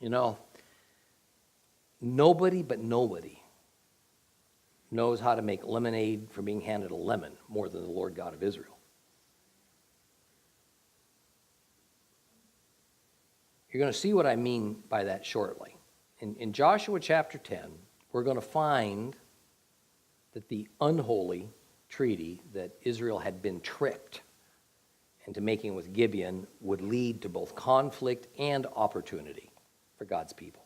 You know, nobody but nobody knows how to make lemonade from being handed a lemon more than the Lord God of Israel. You're going to see what I mean by that shortly. In Joshua chapter 10, we're going to find that the unholy treaty that Israel had been tricked into making with Gibeon would lead to both conflict and opportunity for God's people.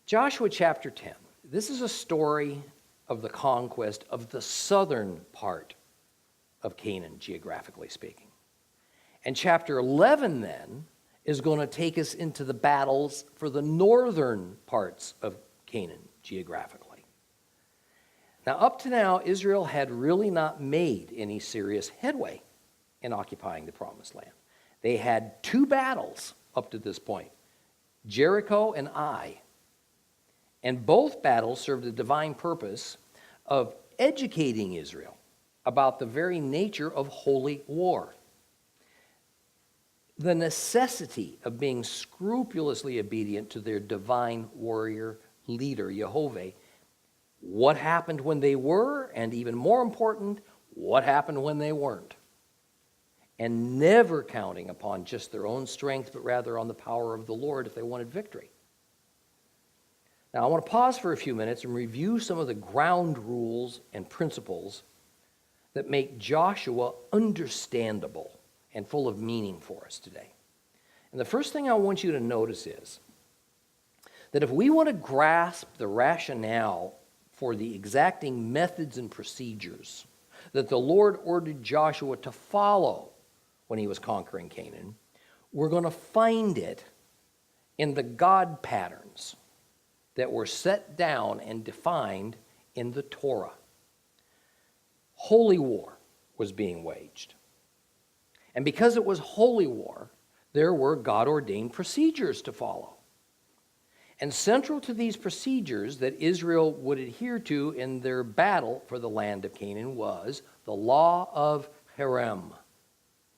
Joshua chapter 10. This is a story of the conquest of the southern part of Canaan, geographically speaking. And chapter 11 then is going to take us into the battles for the northern parts of Canaan, geographically. Now, up to now, Israel had really not made any serious headway in occupying the Promised Land. They had 2 battles up to this point, Jericho and Ai. And both battles served the divine purpose of educating Israel about the very nature of holy war. The necessity of being scrupulously obedient to their divine warrior leader, Jehovah. What happened when they were, and even more important, what happened when they weren't. And never counting upon just their own strength, but rather on the power of the Lord if they wanted victory. Now, I want to pause for a few minutes and review some of the ground rules and principles that make Joshua understandable and full of meaning for us today. And the first thing I want you to notice is that if we want to grasp the rationale for the exacting methods and procedures that the Lord ordered Joshua to follow when he was conquering Canaan, we're going to find it in the God patterns that were set down and defined in the Torah. Holy war was being waged. And because it was holy war, there were God-ordained procedures to follow. And central to these procedures that Israel would adhere to in their battle for the land of Canaan was the law of Herem,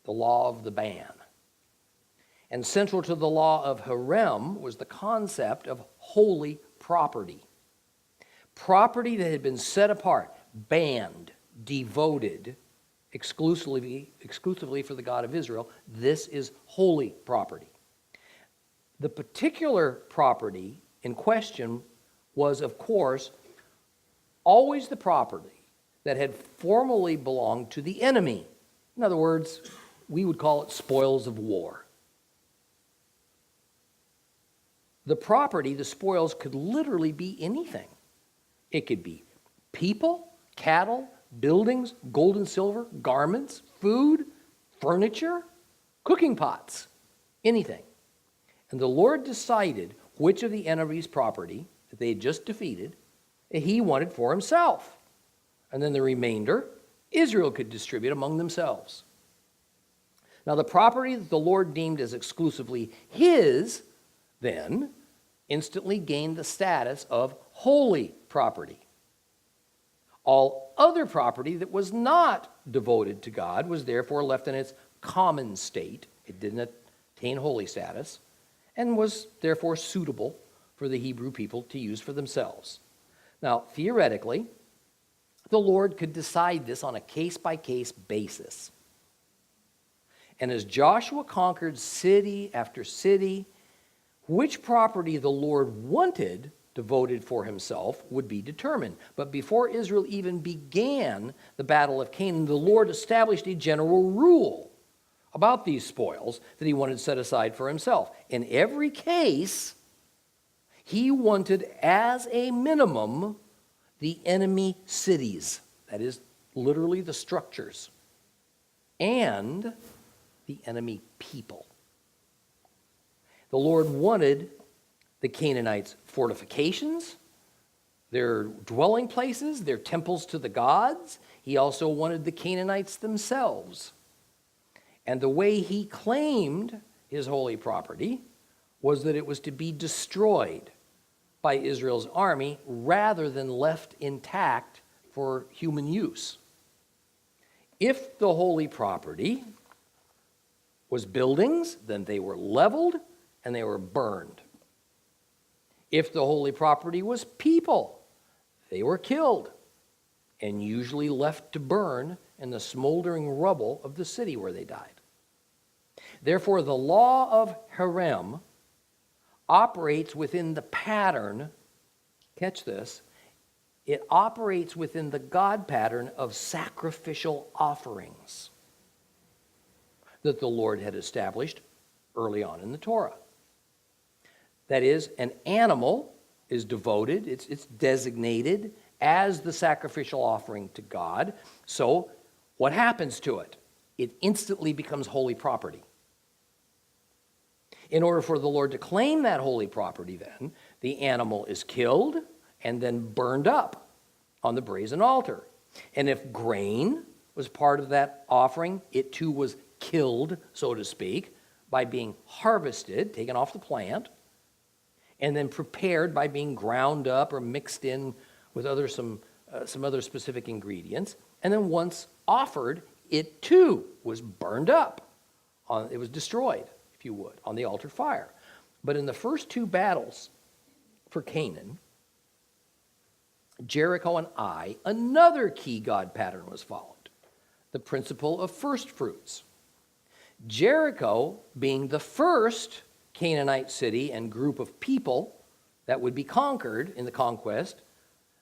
the law of the ban. And central to the law of Herem was the concept of holy property. Property that had been set apart, banned, devoted exclusively for the God of Israel. This is holy property. The particular property in question was, of course, always the property that had formerly belonged to the enemy. In other words, we would call it spoils of war. The property, the spoils, could literally be anything. It could be people, cattle, buildings, gold and silver, garments, food, furniture, cooking pots, anything. And the Lord decided which of the enemy's property that they had just defeated he wanted for himself. And then the remainder, Israel could distribute among themselves. Now, the property that the Lord deemed as exclusively his, then, instantly gained the status of holy property. All other property that was not devoted to God was therefore left in its common state. It didn't attain holy status and was therefore suitable for the Hebrew people to use for themselves. Now, theoretically, the Lord could decide this on a case-by-case basis. And as Joshua conquered city after city, which property the Lord wanted devoted for himself would be determined. But before Israel even began the battle of Canaan, the Lord established a general rule about these spoils that he wanted set aside for himself. In every case, he wanted as a minimum the enemy cities, that is literally the structures, and the enemy people. The Lord wanted the Canaanites' fortifications, their dwelling places, their temples to the gods. He also wanted the Canaanites themselves. And the way he claimed his holy property was that it was to be destroyed by Israel's army rather than left intact for human use. If the holy property was buildings, then they were leveled and they were burned. If the holy property was people, they were killed and usually left to burn in the smoldering rubble of the city where they died. Therefore, the law of Harem operates within the pattern, catch this, it operates within the God pattern of sacrificial offerings that the Lord had established early on in the Torah. That is, an animal is devoted, it's designated as the sacrificial offering to God. So what happens to it? It instantly becomes holy property. In order for the Lord to claim that holy property, then, the animal is killed and then burned up on the brazen altar. And if grain was part of that offering, it too was killed, so to speak, by being harvested, taken off the plant, and then prepared by being ground up or mixed in with some other specific ingredients. And then once offered, it too was burned up. It was destroyed, if you would, on the altar fire. But in the first two battles for Canaan, Jericho and Ai, another key God pattern was followed, the principle of first fruits. Jericho, being the first Canaanite city and group of people that would be conquered in the conquest,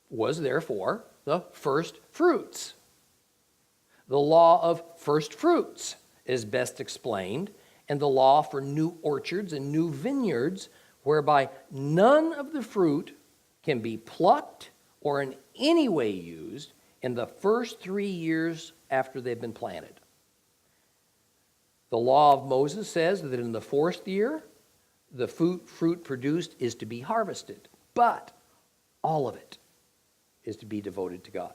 was therefore the first fruits. The law of first fruits is best explained, and the law for new orchards and new vineyards, whereby none of the fruit can be plucked or in any way used in the first 3 years after they've been planted. The law of Moses says that in the fourth year, the fruit produced is to be harvested, but all of it is to be devoted to God.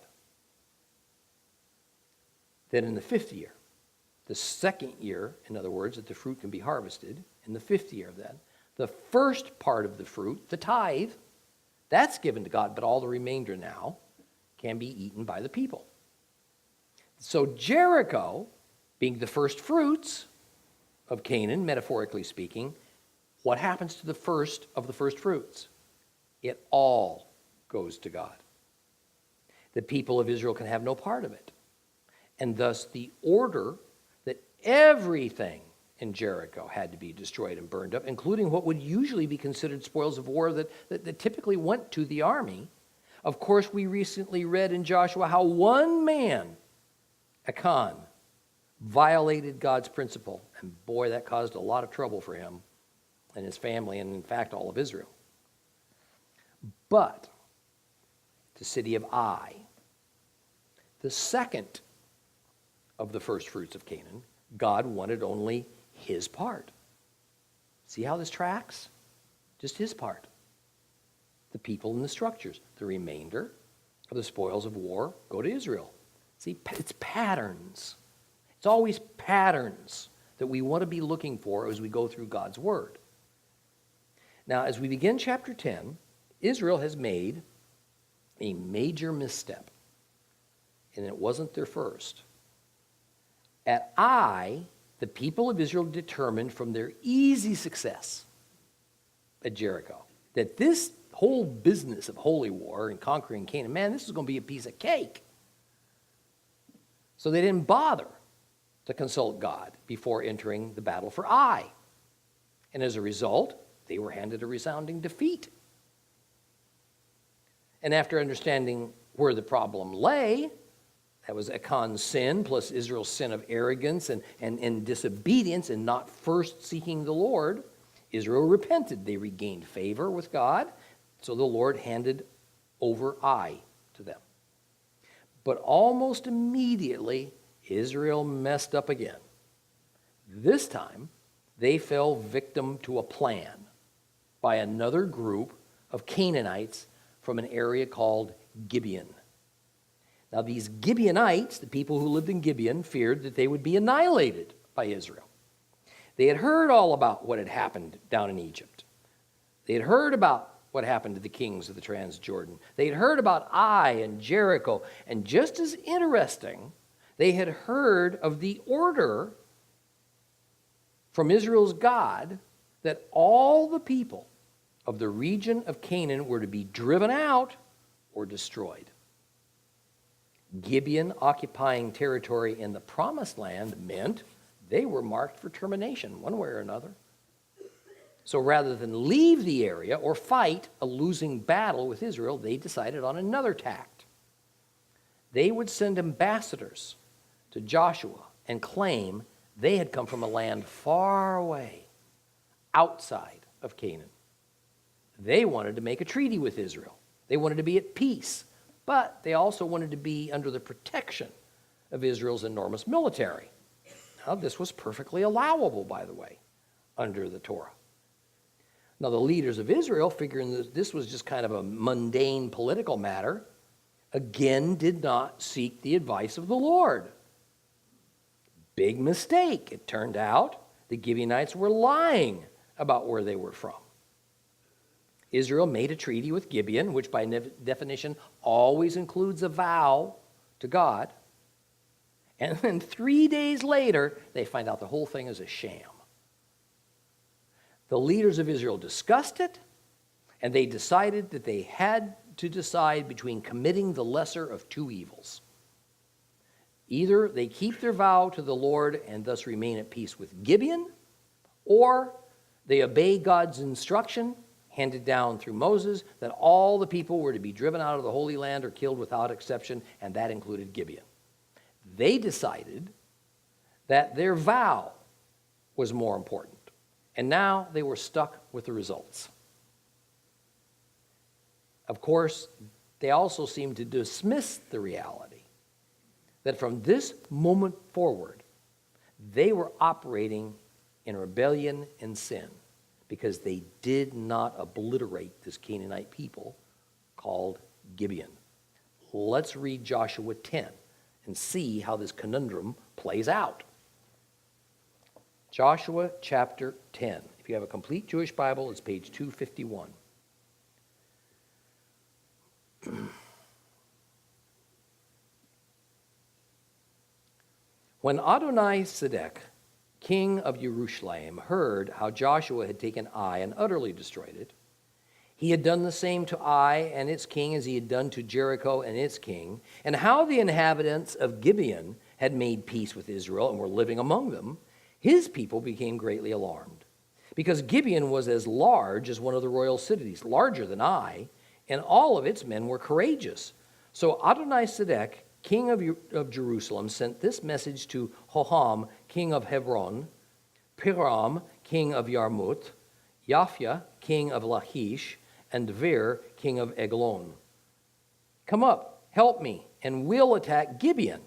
Then in the fifth year, the second year, in other words, that the fruit can be harvested, in the fifth year then, the first part of the fruit, the tithe, that's given to God, but all the remainder now can be eaten by the people. So Jericho, being the first fruits of Canaan, metaphorically speaking, what happens to the first of the first fruits? It all goes to God. The people of Israel can have no part of it. And thus the order that everything in Jericho had to be destroyed and burned up, including what would usually be considered spoils of war that typically went to the army. Of course, we recently read in Joshua how one man, Achan, violated God's principle. And boy, that caused a lot of trouble for him and his family, and in fact, all of Israel. But the city of Ai, the second of the first fruits of Canaan, God wanted only his part. See how this tracks? Just his part. The people and the structures. The remainder of the spoils of war go to Israel. See, it's patterns. It's always patterns that we want to be looking for as we go through God's word. Now, as we begin chapter 10, Israel has made a major misstep, and it wasn't their first. At Ai, the people of Israel determined from their easy success at Jericho that this whole business of holy war and conquering Canaan, man, this is going to be a piece of cake. So they didn't bother to consult God before entering the battle for Ai. And as a result, they were handed a resounding defeat. And after understanding where the problem lay, that was Achan's sin plus Israel's sin of arrogance and disobedience and not first seeking the Lord, Israel repented. They regained favor with God, so the Lord handed over Ai to them. But almost immediately, Israel messed up again. This time, they fell victim to a plan by another group of Canaanites from an area called Gibeon. Now, these Gibeonites, the people who lived in Gibeon, feared that they would be annihilated by Israel. They had heard all about what had happened down in Egypt. They had heard about what happened to the kings of the Transjordan. They had heard about Ai and Jericho. And just as interesting, they had heard of the order from Israel's God that all the people of the region of Canaan were to be driven out or destroyed. Gibeon occupying territory in the promised land meant they were marked for termination one way or another. So rather than leave the area or fight a losing battle with Israel, they decided on another tact. They would send ambassadors to Joshua and claim they had come from a land far away, outside of Canaan. They wanted to make a treaty with Israel. They wanted to be at peace, but they also wanted to be under the protection of Israel's enormous military. Now, this was perfectly allowable, by the way, under the Torah. Now, the leaders of Israel, figuring that this was just kind of a mundane political matter, again did not seek the advice of the Lord. Big mistake. It turned out the Gibeonites were lying about where they were from. Israel made a treaty with Gibeon, which by definition always includes a vow to God. And then 3 days later, they find out the whole thing is a sham. The leaders of Israel discussed it, and they decided that they had to decide between committing the lesser of two evils. Either they keep their vow to the Lord and thus remain at peace with Gibeon, or they obey God's instruction handed down through Moses that all the people were to be driven out of the Holy Land or killed without exception, and that included Gibeon. They decided that their vow was more important, and now they were stuck with the results. Of course, they also seemed to dismiss the reality that from this moment forward, they were operating in rebellion and sin because they did not obliterate this Canaanite people called Gibeon. Let's read Joshua 10 and see how this conundrum plays out. Joshua chapter 10. If you have a complete Jewish Bible, it's page 251. When Adoni-Sedek, king of Jerusalem, heard how Joshua had taken Ai and utterly destroyed it, he had done the same to Ai and its king as he had done to Jericho and its king, and how the inhabitants of Gibeon had made peace with Israel and were living among them, his people became greatly alarmed, because Gibeon was as large as one of the royal cities, larger than Ai, and all of its men were courageous. So Adoni-Sedek, king of Jerusalem, sent this message to Hoham, king of Hebron, Piram, king of Yarmut, Japhia, king of Lachish, and Dvir, king of Eglon. Come up, help me, and we'll attack Gibeon,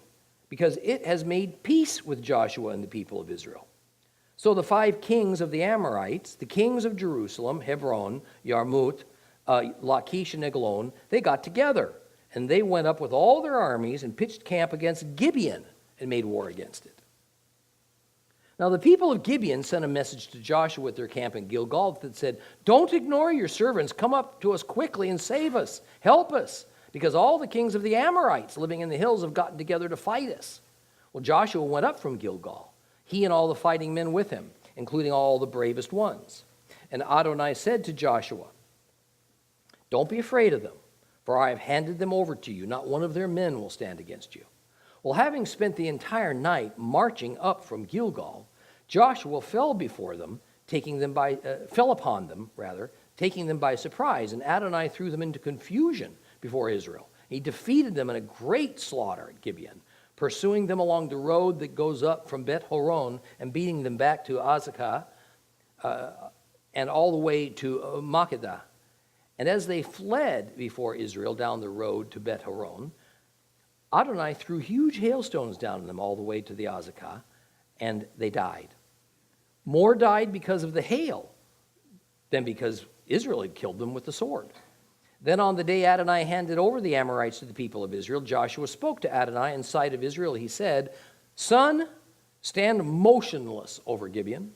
because it has made peace with Joshua and the people of Israel. So the 5 kings of the Amorites, the kings of Jerusalem, Hebron, Yarmut, Lachish, and Eglon, they got together, and they went up with all their armies and pitched camp against Gibeon and made war against it. Now the people of Gibeon sent a message to Joshua at their camp in Gilgal that said, "Don't ignore your servants. Come up to us quickly and save us. Help us, because all the kings of the Amorites living in the hills have gotten together to fight us." Well, Joshua went up from Gilgal, he and all the fighting men with him, including all the bravest ones. And Adonai said to Joshua, "Don't be afraid of them, for I have handed them over to you. Not one of their men will stand against you." Well, having spent the entire night marching up from Gilgal, Joshua fell upon them, taking them by surprise, and Adonai threw them into confusion before Israel. He defeated them in a great slaughter at Gibeon, pursuing them along the road that goes up from Beth Horon and beating them back to Azekah and all the way to Makkedah. And as they fled before Israel down the road to Beth Horon, Adonai threw huge hailstones down on them all the way to the Azekah, and they died. More died because of the hail than because Israel had killed them with the sword. Then on the day Adonai handed over the Amorites to the people of Israel, Joshua spoke to Adonai in sight of Israel. He said, "Sun, stand motionless over Gibeon.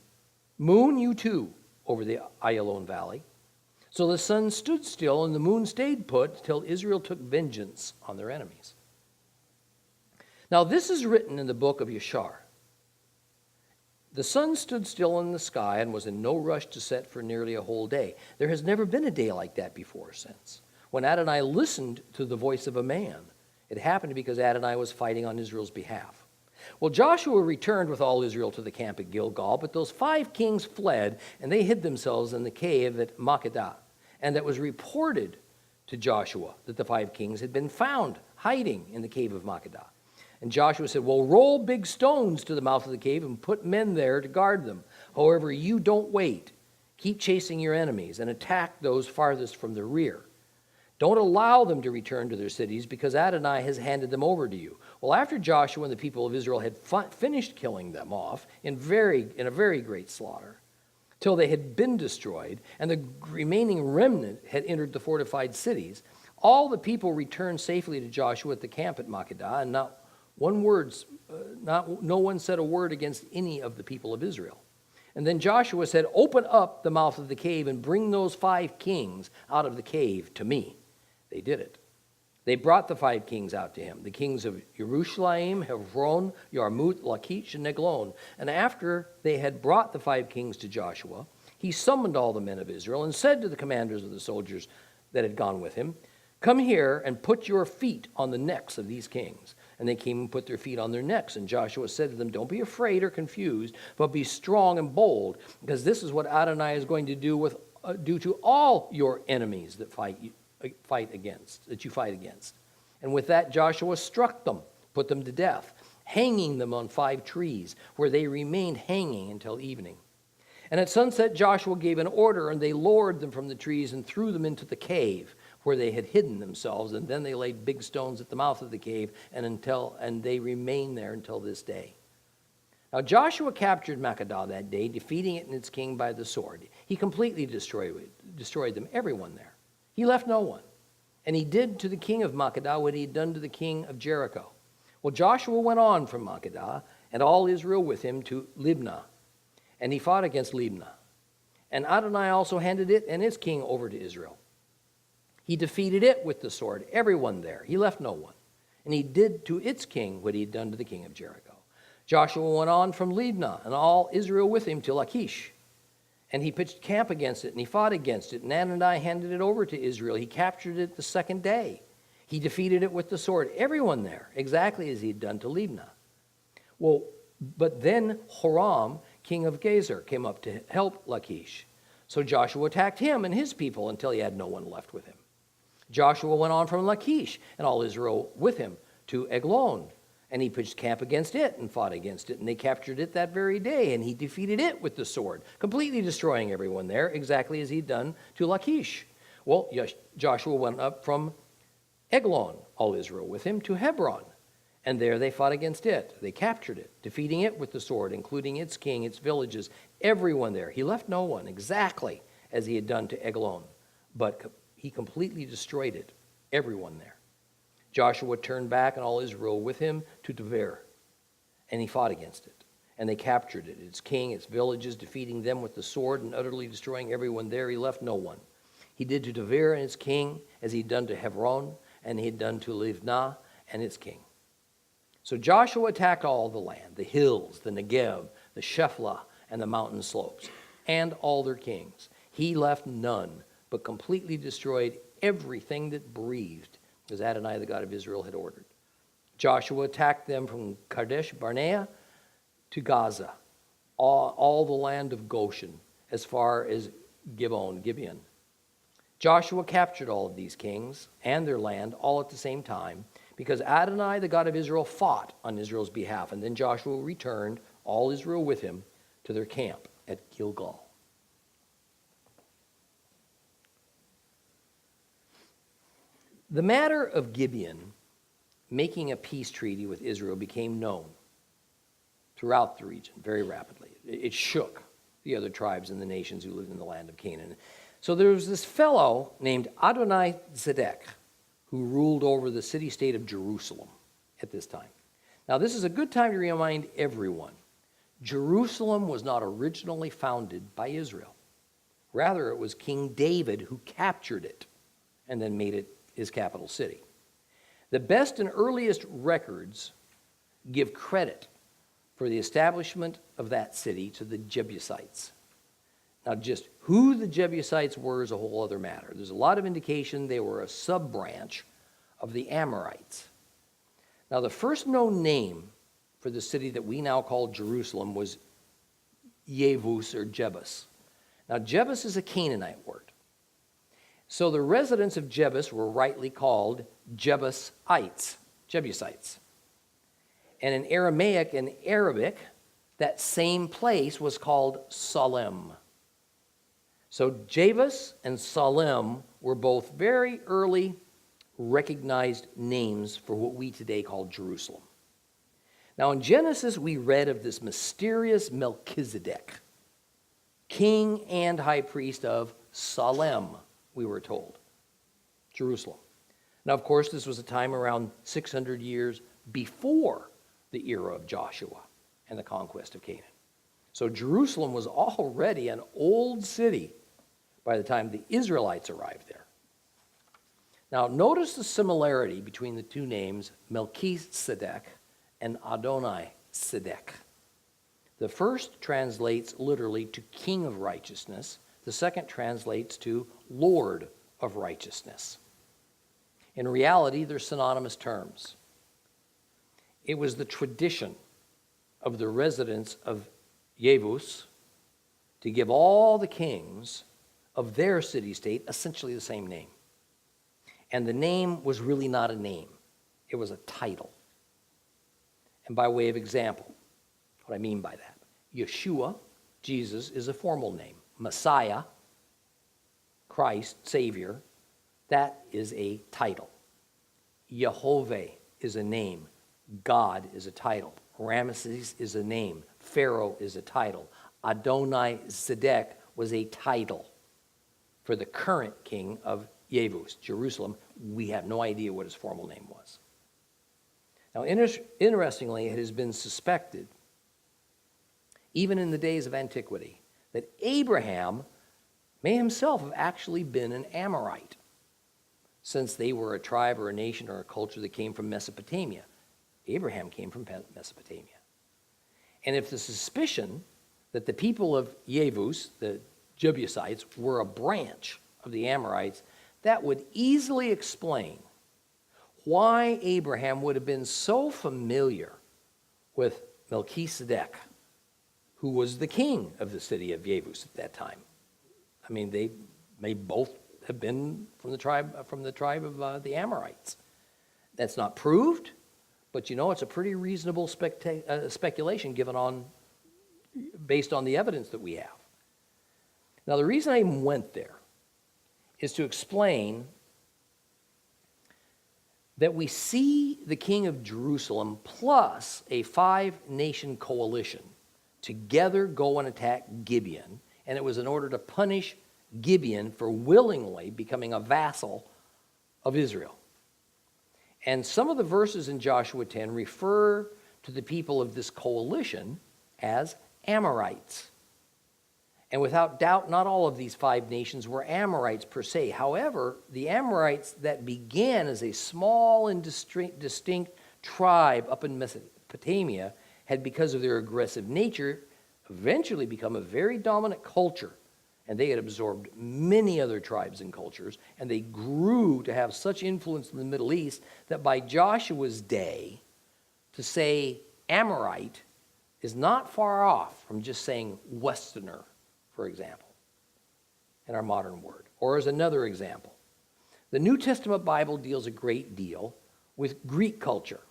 Moon, you too, over the Ayalon valley." So the sun stood still and the moon stayed put till Israel took vengeance on their enemies. Now this is written in the book of Yashar. The sun stood still in the sky and was in no rush to set for nearly a whole day. There has never been a day like that before or since. When Adonai listened to the voice of a man, it happened because Adonai was fighting on Israel's behalf. Well, Joshua returned with all Israel to the camp at Gilgal, but those 5 kings fled, and they hid themselves in the cave at Makkedah. And it was reported to Joshua that the 5 kings had been found hiding in the cave of Makkedah. And Joshua said, well, roll big stones to the mouth of the cave and put men there to guard them. However, you don't wait. Keep chasing your enemies and attack those farthest from the rear. Don't allow them to return to their cities because Adonai has handed them over to you. Well, after Joshua and the people of Israel had finished killing them off in a very great slaughter, till they had been destroyed, and the remaining remnant had entered the fortified cities, all the people returned safely to Joshua at the camp at Makkedah, and no one said a word against any of the people of Israel. And then Joshua said, open up the mouth of the cave and bring those 5 kings out of the cave to me. They did it. They brought the 5 kings out to him, the kings of Jerusalem, Hebron, Yarmouth, Lachish, and Eglon. And after they had brought the 5 kings to Joshua, he summoned all the men of Israel and said to the commanders of the soldiers that had gone with him, come here and put your feet on the necks of these kings. And they came and put their feet on their necks. And Joshua said to them, don't be afraid or confused, but be strong and bold, because this is what Adonai is going to do to all your enemies that you fight against. And with that, Joshua struck them, put them to death, hanging them on 5 trees, where they remained hanging until evening. And at sunset, Joshua gave an order, and they lowered them from the trees and threw them into the cave, where they had hidden themselves, and then they laid big stones at the mouth of the cave, and they remain there until this day. Now Joshua captured Makkedah that day, defeating it and its king by the sword. He completely destroyed them, everyone there. He left no one. And he did to the king of Makkedah what he had done to the king of Jericho. Well, Joshua went on from Makkedah, and all Israel with him, to Libnah, and he fought against Libnah. And Adonai also handed it and its king over to Israel. He defeated it with the sword, everyone there. He left no one. And he did to its king what he had done to the king of Jericho. Joshua went on from Libnah, and all Israel with him, to Lachish. And he pitched camp against it, and he fought against it. And Adonai handed it over to Israel. He captured it the 2nd day. He defeated it with the sword, everyone there, exactly as he had done to Libnah. Well, but then Horam, king of Gezer, came up to help Lachish. So Joshua attacked him and his people until he had no one left with him. Joshua went on from Lachish, and all Israel with him, to Eglon. And he pitched camp against it and fought against it. And they captured it that very day, and he defeated it with the sword, completely destroying everyone there, exactly as he'd done to Lachish. Well, Joshua went up from Eglon, all Israel with him, to Hebron. And there they fought against it. They captured it, defeating it with the sword, including its king, its villages, everyone there. He left no one, exactly as he had done to Eglon. But he completely destroyed it, everyone there. Joshua turned back, and all Israel with him, to Debir, and he fought against it. And they captured it, its king, its villages, defeating them with the sword and utterly destroying everyone there. He left no one. He did to Debir and its king as he had done to Hebron, and he had done to Libnah and its king. So Joshua attacked all the land, the hills, the Negev, the Shephelah, and the mountain slopes, and all their kings. He left none, but completely destroyed everything that breathed, as Adonai, the God of Israel, had ordered. Joshua attacked them from Kadesh Barnea to Gaza, all the land of Goshen, as far as Gibeon. Joshua captured all of these kings and their land all at the same time, because Adonai, the God of Israel, fought on Israel's behalf. And then Joshua returned, all Israel with him, to their camp at Gilgal. The matter of Gibeon making a peace treaty with Israel became known throughout the region very rapidly. It shook the other tribes and the nations who lived in the land of Canaan. So there was this fellow named Adoni-Zedek who ruled over the city-state of Jerusalem at this time. Now, this is a good time to remind everyone, Jerusalem was not originally founded by Israel. Rather, it was King David who captured it and then made it his capital city. The best and earliest records give credit for the establishment of that city to the Jebusites. Now, just who the Jebusites were is a whole other matter. There's a lot of indication they were a sub-branch of the Amorites. Now, the first known name for the city that we now call Jerusalem was Yevus or Jebus. Now, Jebus is a Canaanite word. So the residents of Jebus were rightly called Jebusites. And in Aramaic and Arabic, that same place was called Salem. So Jebus and Salem were both very early recognized names for what we today call Jerusalem. Now in Genesis, we read of this mysterious Melchizedek, king and high priest of Salem, we were told, Jerusalem. Now, of course, this was a time around 600 years before the era of Joshua and the conquest of Canaan. So Jerusalem was already an old city by the time the Israelites arrived there. Now, notice the similarity between the two names Melchizedek and Adoni-Sedek. The first translates literally to king of righteousness. The second translates to Lord of righteousness. In reality, they're synonymous terms. It was the tradition of the residents of Yevus to give all the kings of their city-state essentially the same name. And the name was really not a name. It was a title. And by way of example, what I mean by that, Yeshua, Jesus, is a formal name. Messiah, Christ, Savior, that is a title. Yehovah is a name. God is a title. Ramesses is a name. Pharaoh is a title. Adoni-Sedek was a title for the current king of Yevus, Jerusalem. We have no idea what his formal name was. Now, interestingly, it has been suspected, even in the days of antiquity, that Abraham may himself have actually been an Amorite, since they were a tribe or a nation or a culture that came from Mesopotamia. Abraham came from Mesopotamia. And if the suspicion that the people of Yevus, the Jebusites, were a branch of the Amorites, that would easily explain why Abraham would have been so familiar with Melchizedek, who was the king of the city of Yevus at that time. I mean, they may both have been from the tribe of the Amorites. That's not proved, but you know, it's a pretty reasonable speculation based on the evidence that we have. Now, the reason I went there is to explain that we see the king of Jerusalem plus a 5-nation coalition together go and attack Gibeon, and it was in order to punish Gibeon for willingly becoming a vassal of Israel. And some of the verses in Joshua 10 refer to the people of this coalition as Amorites. And without doubt, not all of these 5 nations were Amorites per se. However, the Amorites that began as a small and distinct tribe up in Mesopotamia had, because of their aggressive nature, eventually become a very dominant culture. And they had absorbed many other tribes and cultures, and they grew to have such influence in the Middle East that by Joshua's day, to say Amorite is not far off from just saying Westerner, for example, in our modern word. Or as another example, the New Testament Bible deals a great deal with Greek culture,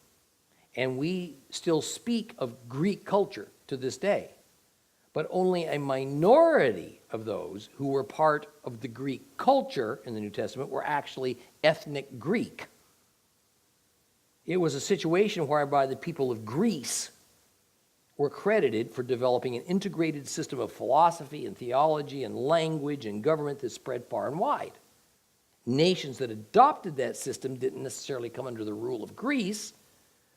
and we still speak of Greek culture to this day. But only a minority of those who were part of the Greek culture in the New Testament were actually ethnic Greek. It was a situation whereby the people of Greece were credited for developing an integrated system of philosophy and theology and language and government that spread far and wide. Nations that adopted that system didn't necessarily come under the rule of Greece,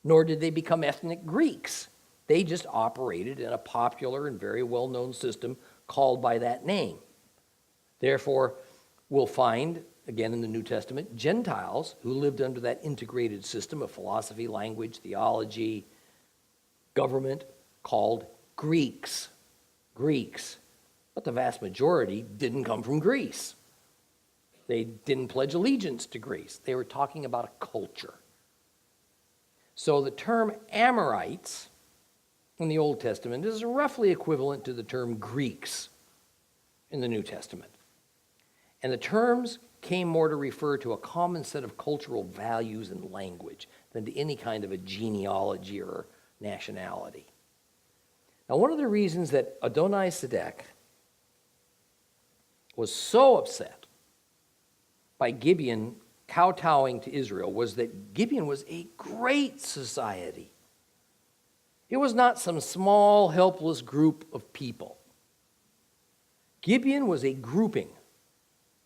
nor did they become ethnic Greeks. They just operated in a popular and very well-known system called by that name. Therefore, we'll find, again in the New Testament, Gentiles who lived under that integrated system of philosophy, language, theology, government, called Greeks. Greeks. But the vast majority didn't come from Greece. They didn't pledge allegiance to Greece. They were talking about a culture. So the term Amorites in the Old Testament is roughly equivalent to the term Greeks in the New Testament. And the terms came more to refer to a common set of cultural values and language than to any kind of a genealogy or nationality. Now, one of the reasons that Adoni-Sedek was so upset by Gibeon kowtowing to Israel was that Gibeon was a great society. It was not some small, helpless group of people. Gibeon was a grouping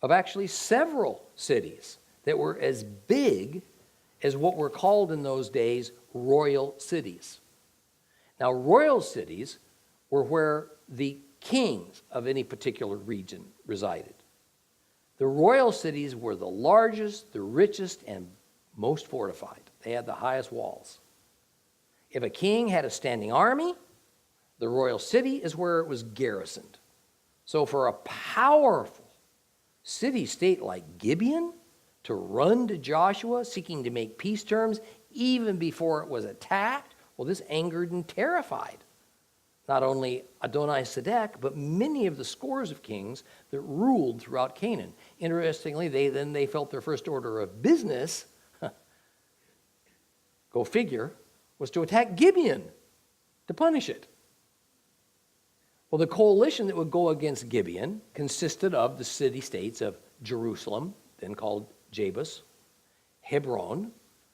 of actually several cities that were as big as what were called in those days royal cities. Now, royal cities were where the kings of any particular region resided. The royal cities were the largest, the richest, and most fortified. They had the highest walls. If a king had a standing army, the royal city is where it was garrisoned. So for a powerful city-state like Gibeon to run to Joshua seeking to make peace terms even before it was attacked, well, this angered and terrified not only Adoni-Sedek, but many of the scores of kings that ruled throughout Canaan. Interestingly, they felt their first order of business, go figure, was to attack Gibeon, to punish it. Well, the coalition that would go against Gibeon consisted of the city-states of Jerusalem, then called Jebus, Hebron,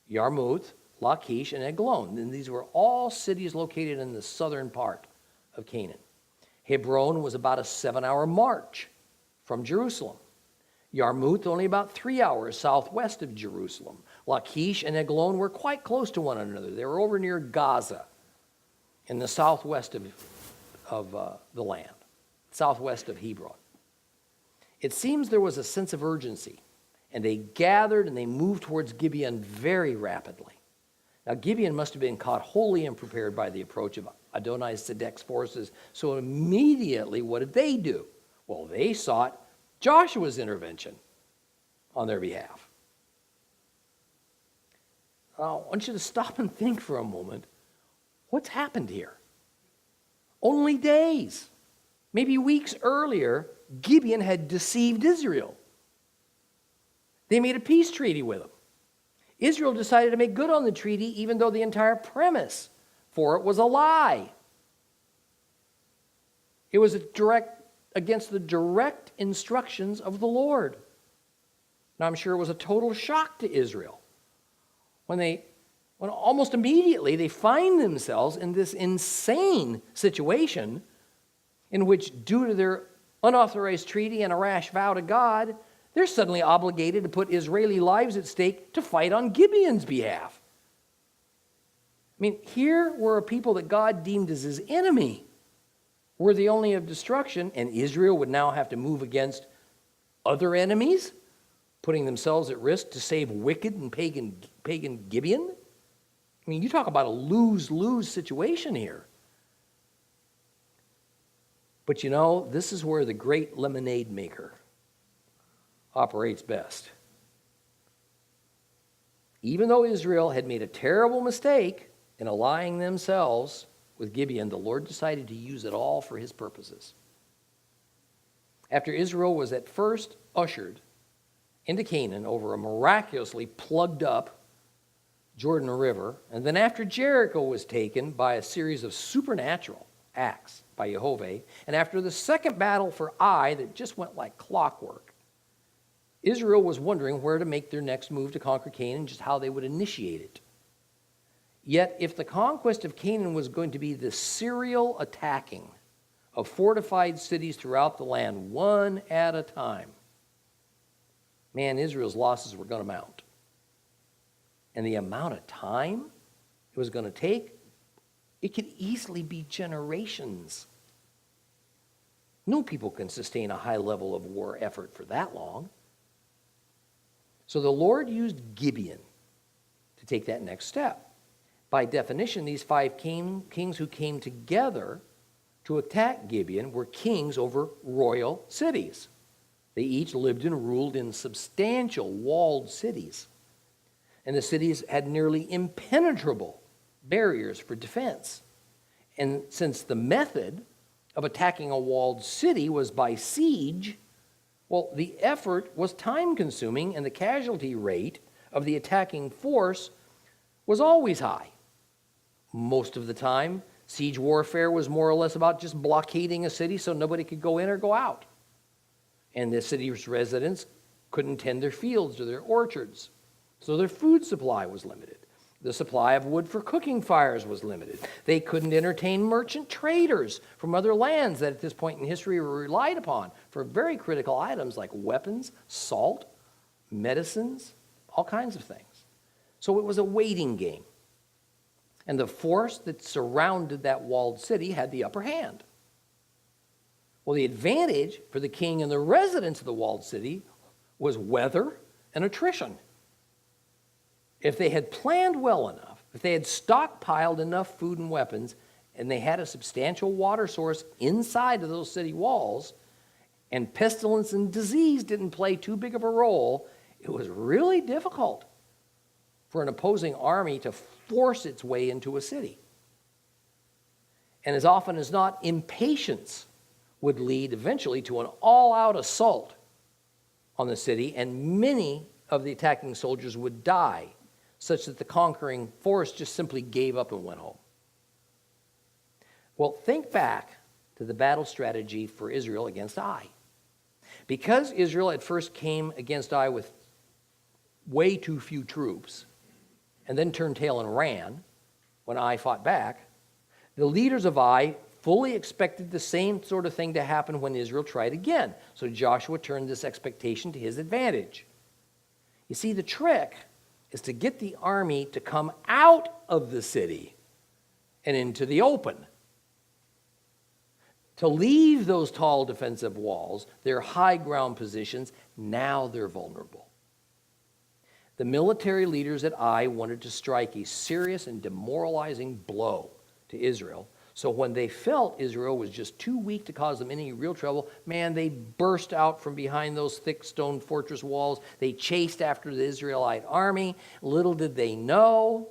Yarmouth, Lachish, and Eglon. And these were all cities located in the southern part of Canaan. Hebron was about a 7-hour march from Jerusalem. Yarmouth only about 3 hours southwest of Jerusalem. Lachish and Eglon were quite close to one another. They were over near Gaza in the southwest of the land, southwest of Hebron. It seems there was a sense of urgency, and they gathered and they moved towards Gibeon very rapidly. Now, Gibeon must have been caught wholly unprepared by the approach of Adoni-Sedek's forces, so immediately what did they do? Well, they sought Joshua's intervention on their behalf. Now, I want you to stop and think for a moment. What's happened here? Only days, maybe weeks earlier, Gibeon had deceived Israel. They made a peace treaty with them. Israel decided to make good on the treaty even though the entire premise for it was a lie. It was against the direct instructions of the Lord. Now, I'm sure it was a total shock to Israel when almost immediately they find themselves in this insane situation in which, due to their unauthorized treaty and a rash vow to God, they're suddenly obligated to put Israeli lives at stake to fight on Gibeon's behalf. I mean, here were a people that God deemed as his enemy, worthy only of destruction, and Israel would now have to move against other enemies, putting themselves at risk to save wicked and pagan Gibeon. I mean, you talk about a lose-lose situation here. But you know, this is where the great lemonade maker operates best. Even though Israel had made a terrible mistake in allying themselves with Gibeon, the Lord decided to use it all for his purposes. After Israel was at first ushered into Canaan over a miraculously plugged up Jordan River, and then after Jericho was taken by a series of supernatural acts by Jehovah, and after the second battle for Ai that just went like clockwork, Israel was wondering where to make their next move to conquer Canaan, just how they would initiate it. Yet, if the conquest of Canaan was going to be the serial attacking of fortified cities throughout the land, one at a time, man, Israel's losses were going to mount. And the amount of time it was going to take, it could easily be generations. No people can sustain a high level of war effort for that long. So the Lord used Gibeon to take that next step. By definition, these five kings who came together to attack Gibeon were kings over royal cities. They each lived and ruled in substantial walled cities. And the cities had nearly impenetrable barriers for defense. And since the method of attacking a walled city was by siege, well, the effort was time-consuming, and the casualty rate of the attacking force was always high. Most of the time, siege warfare was more or less about just blockading a city so nobody could go in or go out. And the city's residents couldn't tend their fields or their orchards, so their food supply was limited. The supply of wood for cooking fires was limited. They couldn't entertain merchant traders from other lands that at this point in history were relied upon for very critical items like weapons, salt, medicines, all kinds of things. So it was a waiting game. And the force that surrounded that walled city had the upper hand. Well, the advantage for the king and the residents of the walled city was weather and attrition. If they had planned well enough, if they had stockpiled enough food and weapons, and they had a substantial water source inside of those city walls, and pestilence and disease didn't play too big of a role, it was really difficult for an opposing army to force its way into a city. And as often as not, impatience would lead eventually to an all-out assault on the city, and many of the attacking soldiers would die, such that the conquering force just simply gave up and went home. Well, think back to the battle strategy for Israel against Ai. Because Israel at first came against Ai with way too few troops, and then turned tail and ran when Ai fought back, the leaders of Ai fully expected the same sort of thing to happen when Israel tried again. So Joshua turned this expectation to his advantage. You see, the trick is to get the army to come out of the city and into the open. To leave those tall defensive walls, their high ground positions, now they're vulnerable. The military leaders at Ai wanted to strike a serious and demoralizing blow to Israel. So when they felt Israel was just too weak to cause them any real trouble, man, they burst out from behind those thick stone fortress walls. They chased after the Israelite army. Little did they know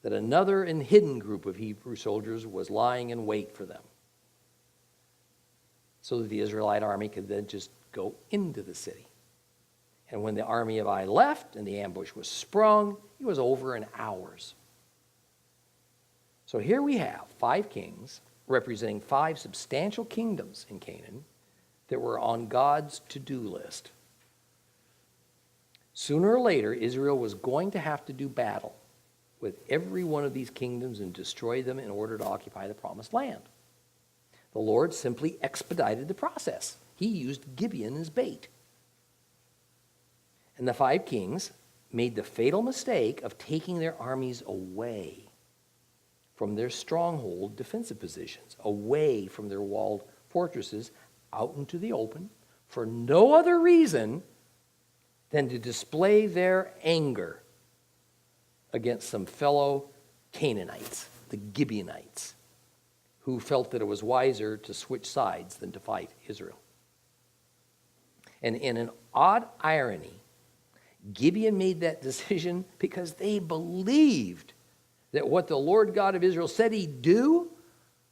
that another and hidden group of Hebrew soldiers was lying in wait for them, so that the Israelite army could then just go into the city. And when the army of Ai left and the ambush was sprung, it was over in hours. So here we have 5 kings representing 5 substantial kingdoms in Canaan that were on God's to-do list. Sooner or later, Israel was going to have to do battle with every one of these kingdoms and destroy them in order to occupy the promised land. The Lord simply expedited the process. He used Gibeon as bait. And the 5 kings made the fatal mistake of taking their armies away from their stronghold defensive positions, away from their walled fortresses, out into the open, for no other reason than to display their anger against some fellow Canaanites, the Gibeonites, who felt that it was wiser to switch sides than to fight Israel. And in an odd irony, Gibeon made that decision because they believed that what the Lord God of Israel said he'd do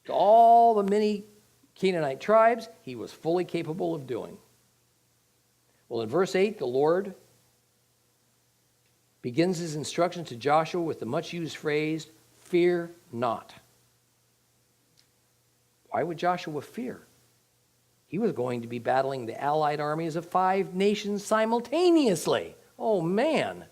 to all the many Canaanite tribes, he was fully capable of doing. Well, in verse 8, the Lord begins his instruction to Joshua with the much-used phrase, "Fear not." Why would Joshua fear? He was going to be battling the allied armies of 5 nations simultaneously. Oh, man.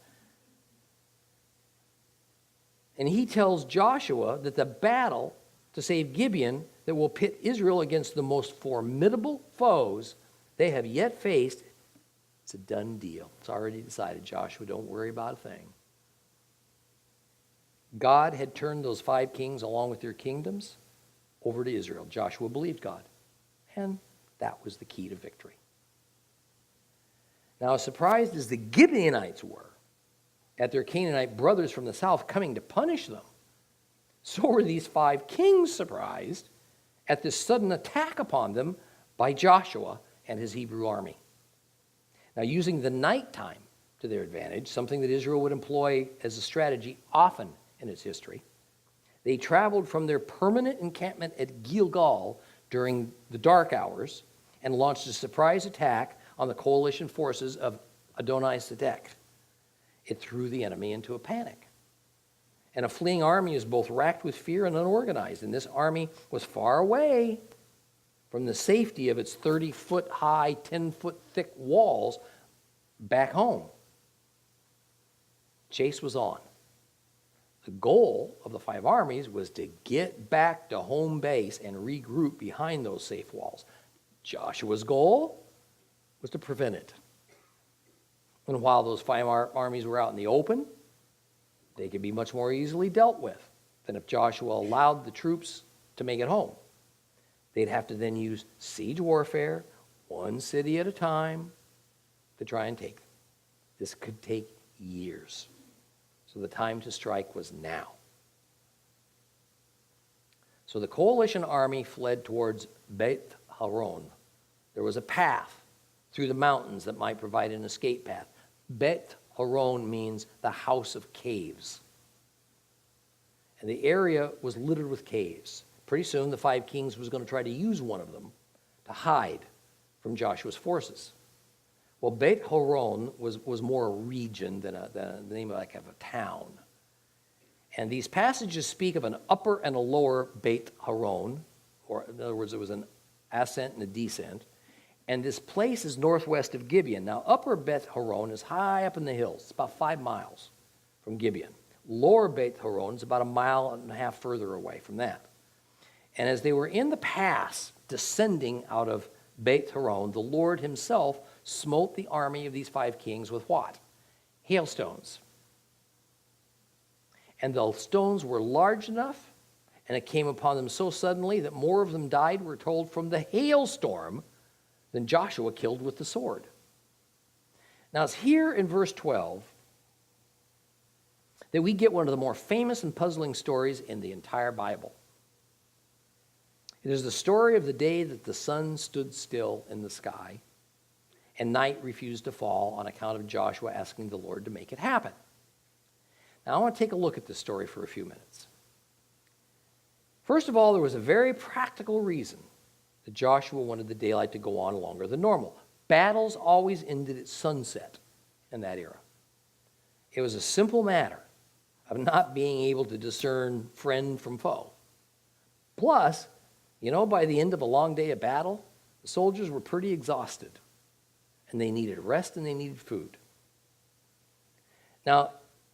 And he tells Joshua that the battle to save Gibeon that will pit Israel against the most formidable foes they have yet faced, it's a done deal. It's already decided. Joshua, don't worry about a thing. God had turned those 5 kings along with their kingdoms over to Israel. Joshua believed God, and that was the key to victory. Now, as surprised as the Gibeonites were at their Canaanite brothers from the south coming to punish them, so were these 5 kings surprised at this sudden attack upon them by Joshua and his Hebrew army. Now, using the nighttime to their advantage, something that Israel would employ as a strategy often in its history, they traveled from their permanent encampment at Gilgal during the dark hours and launched a surprise attack on the coalition forces of Adoni-Sedek. It threw the enemy into a panic. And a fleeing army is both racked with fear and unorganized. And this army was far away from the safety of its 30-foot high, 10-foot thick walls back home. Chase was on. The goal of the 5 armies was to get back to home base and regroup behind those safe walls. Joshua's goal was to prevent it. And while those 5 armies were out in the open, they could be much more easily dealt with than if Joshua allowed the troops to make it home. They'd have to then use siege warfare, one city at a time, to try and take them. This could take years. So the time to strike was now. So the coalition army fled towards Beth Horon. There was a path through the mountains that might provide an escape path. Beth Horon means the house of caves. And the area was littered with caves. Pretty soon the 5 kings was going to try to use one of them to hide from Joshua's forces. Well, Beth Horon was more a region than the name of a town. And these passages speak of an upper and a lower Beth Horon, or in other words, it was an ascent and a descent. And this place is northwest of Gibeon. Now, upper Beth Horon is high up in the hills. It's about 5 miles from Gibeon. Lower Beth Horon is about 1.5 miles further away from that. And as they were in the pass descending out of Beth Horon, the Lord himself smote the army of these 5 kings with what? Hailstones. And the stones were large enough, and it came upon them so suddenly that more of them died, we're told, from the hailstorm than Joshua killed with the sword. Now it's here in verse 12 that we get one of the more famous and puzzling stories in the entire Bible. It is the story of the day that the sun stood still in the sky and night refused to fall on account of Joshua asking the Lord to make it happen. Now I want to take a look at this story for a few minutes. First of all, there was a very practical reason that Joshua wanted the daylight to go on longer than normal. Battles always ended at sunset in that era. It was a simple matter of not being able to discern friend from foe. Plus, by the end of a long day of battle, the soldiers were pretty exhausted, and they needed rest and they needed food. Now,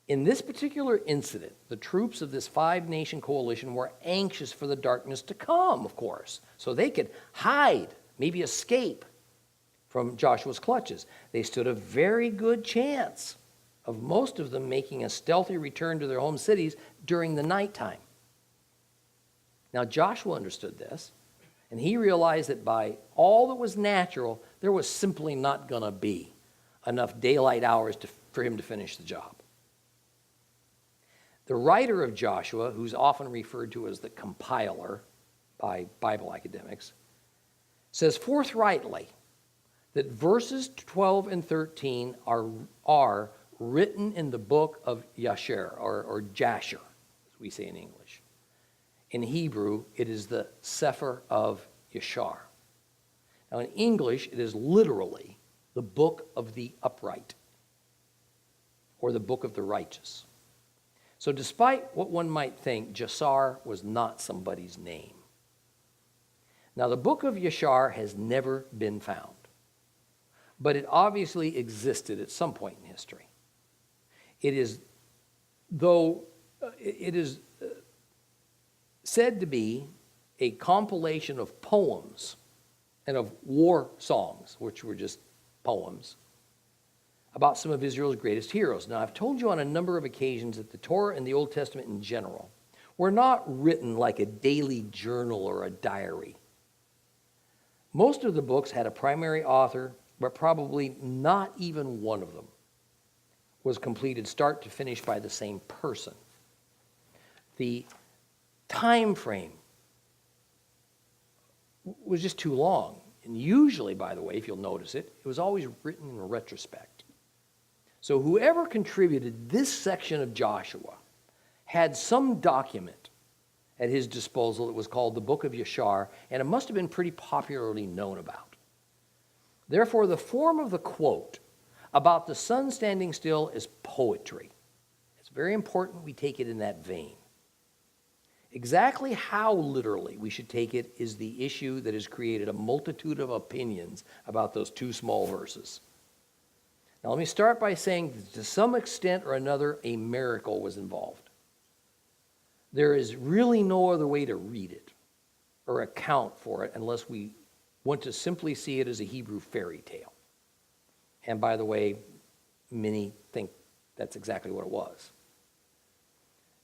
in this particular incident, the troops of this 5-nation coalition were anxious for the darkness to come, of course, so they could hide, maybe escape from Joshua's clutches. They stood a very good chance of most of them making a stealthy return to their home cities during the nighttime. Now, Joshua understood this, and he realized that by all that was natural, there was simply not going to be enough daylight hours for him to finish the job. The writer of Joshua, who's often referred to as the compiler by Bible academics, says forthrightly that verses 12 and 13 are written in the book of Yasher, or Jasher, as we say in English. In Hebrew, it is the Sefer of Yashar. Now, in English, it is literally the book of the upright, or the book of the righteous. So despite what one might think, Jasar was not somebody's name. Now, the book of Yashar has never been found, but it obviously existed at some point in history. It is said to be a compilation of poems and of war songs, which were just poems, about some of Israel's greatest heroes. Now, I've told you on a number of occasions that the Torah and the Old Testament in general were not written like a daily journal or a diary. Most of the books had a primary author, but probably not even one of them was completed start to finish by the same person. The time frame was just too long. And usually, by the way, if you'll notice it, it was always written in retrospect. So whoever contributed this section of Joshua had some document at his disposal. It was called the Book of Yashar, and it must have been pretty popularly known about. Therefore, the form of the quote about the sun standing still is poetry. It's very important we take it in that vein. Exactly how literally we should take it is the issue that has created a multitude of opinions about those two small verses. Now, let me start by saying that to some extent or another, a miracle was involved. There is really no other way to read it or account for it unless we want to simply see it as a Hebrew fairy tale. And by the way, many think that's exactly what it was.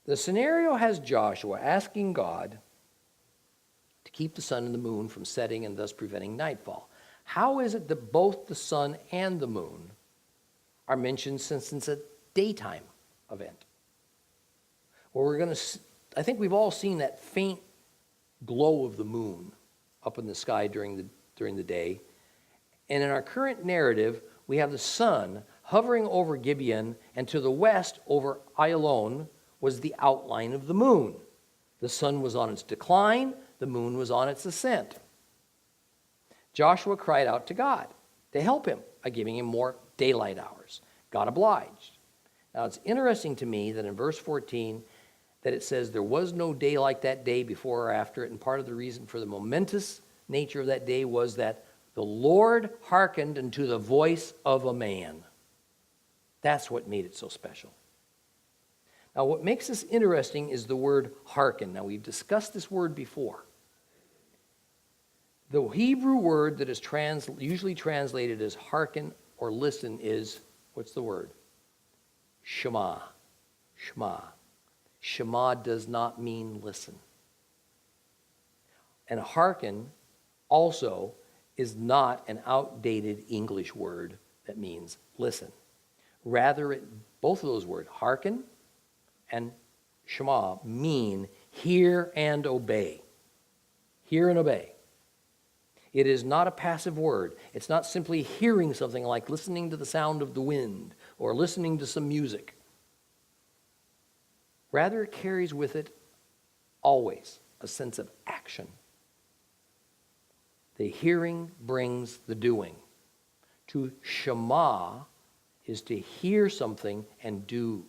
The scenario has Joshua asking God to keep the sun and the moon from setting and thus preventing nightfall. How is it that both the sun and the moon are mentioned since it's a daytime event? Well, I think we've all seen that faint glow of the moon up in the sky during the day. And in our current narrative, we have the sun hovering over Gibeon, and to the west over Ayalon was the outline of the moon. The sun was on its decline, the moon was on its ascent. Joshua cried out to God to help him by giving him more daylight hours. God obliged. Now, it's interesting to me that in verse 14 that it says there was no day like that day before or after it, and part of the reason for the momentous nature of that day was that the Lord hearkened unto the voice of a man. That's what made it so special. Now, what makes this interesting is the word hearken. Now, we've discussed this word before. The Hebrew word that is usually translated as hearken or listen is, what's the word? Shema. Shema. Shema does not mean listen. And hearken also is not an outdated English word that means listen. Rather, both of those words, hearken and Shema, mean hear and obey. Hear and obey. It is not a passive word. It's not simply hearing something like listening to the sound of the wind or listening to some music. Rather, it carries with it always a sense of action. The hearing brings the doing. To Shema is to hear something and do.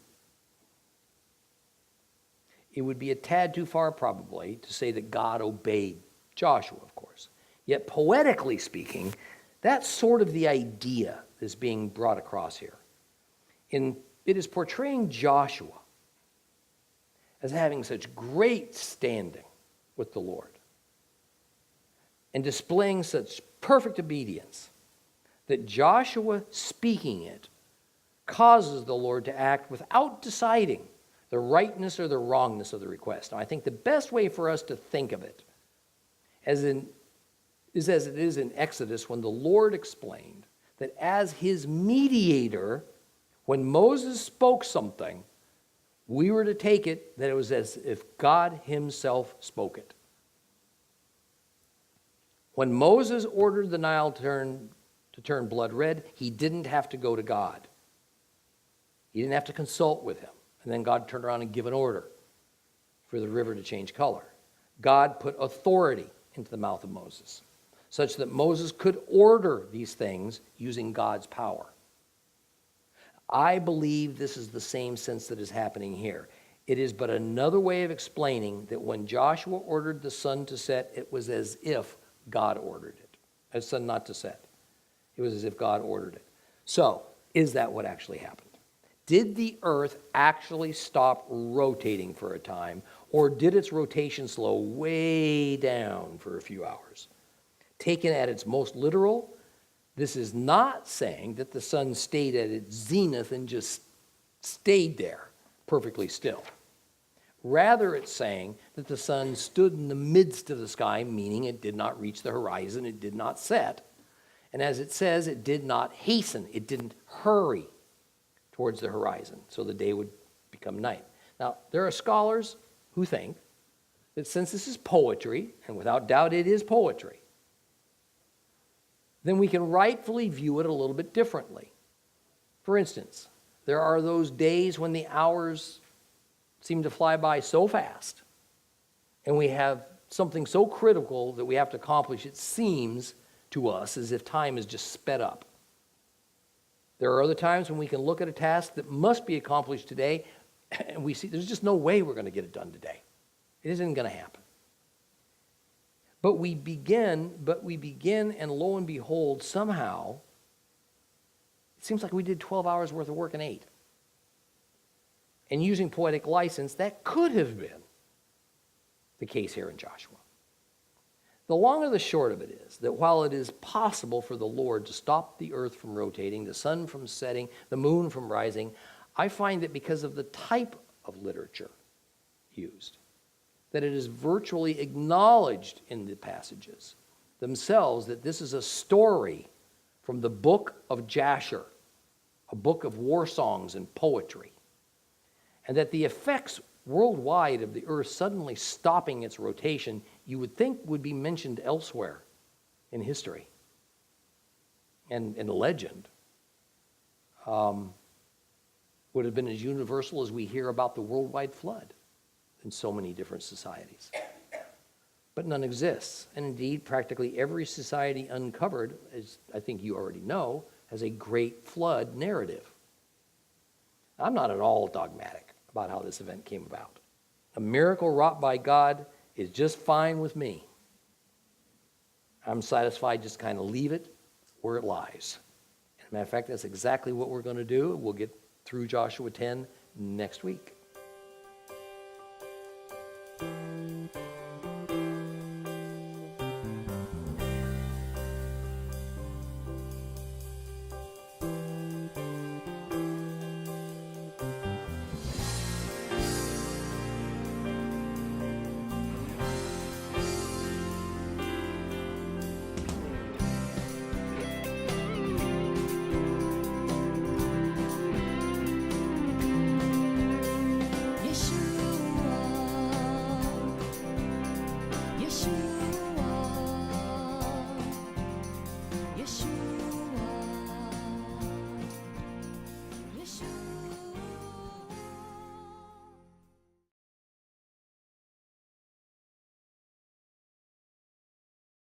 It would be a tad too far, probably, to say that God obeyed Joshua, of course. Yet, poetically speaking, that's sort of the idea that's being brought across here. It is portraying Joshua as having such great standing with the Lord and displaying such perfect obedience that Joshua speaking it causes the Lord to act without deciding the rightness or the wrongness of the request. Now, I think the best way for us to think of it is as it is in Exodus when the Lord explained that as his mediator, when Moses spoke something, we were to take it that it was as if God himself spoke it. When Moses ordered the Nile to turn blood red, he didn't have to go to God. He didn't have to consult with him. And then God turned around and gave an order for the river to change color. God put authority into the mouth of Moses, such that Moses could order these things using God's power. I believe this is the same sense that is happening here. It is but another way of explaining that when Joshua ordered the sun to set, it was as if God ordered it. As sun not to set. It was as if God ordered it. So, is that what actually happened? Did the earth actually stop rotating for a time, or did its rotation slow way down for a few hours? Taken at its most literal, this is not saying that the sun stayed at its zenith and just stayed there perfectly still. Rather, it's saying that the sun stood in the midst of the sky, meaning it did not reach the horizon, it did not set. And as it says, it did not hasten, it didn't hurry. towards the horizon, so the day would become night. Now, there are scholars who think that since this is poetry, and without doubt it is poetry, then we can rightfully view it a little bit differently. For instance, there are those days when the hours seem to fly by so fast, and we have something so critical that we have to accomplish, it seems to us as if time is just sped up. There are other times when we can look at a task that must be accomplished today, and we see there's just no way we're going to get it done today. It isn't going to happen. But we begin, and lo and behold, somehow, it seems like we did 12 hours worth of work in 8. And using poetic license, that could have been the case here in Joshua. The long or the short of it is that while it is possible for the Lord to stop the earth from rotating, the sun from setting, the moon from rising, I find that because of the type of literature used, that it is virtually acknowledged in the passages themselves that this is a story from the book of Jasher, a book of war songs and poetry, and that the effects worldwide of the earth suddenly stopping its rotation, you would think would be mentioned elsewhere in history and in legend, would have been as universal as we hear about the worldwide flood in so many different societies. But none exists. And indeed, practically every society uncovered, as I think you already know, has a great flood narrative. I'm not at all dogmatic about how this event came about. A miracle wrought by God is just fine with me. I'm satisfied just kind of leave it where it lies. As a matter of fact, that's exactly what we're going to do. We'll get through Joshua 10 next week.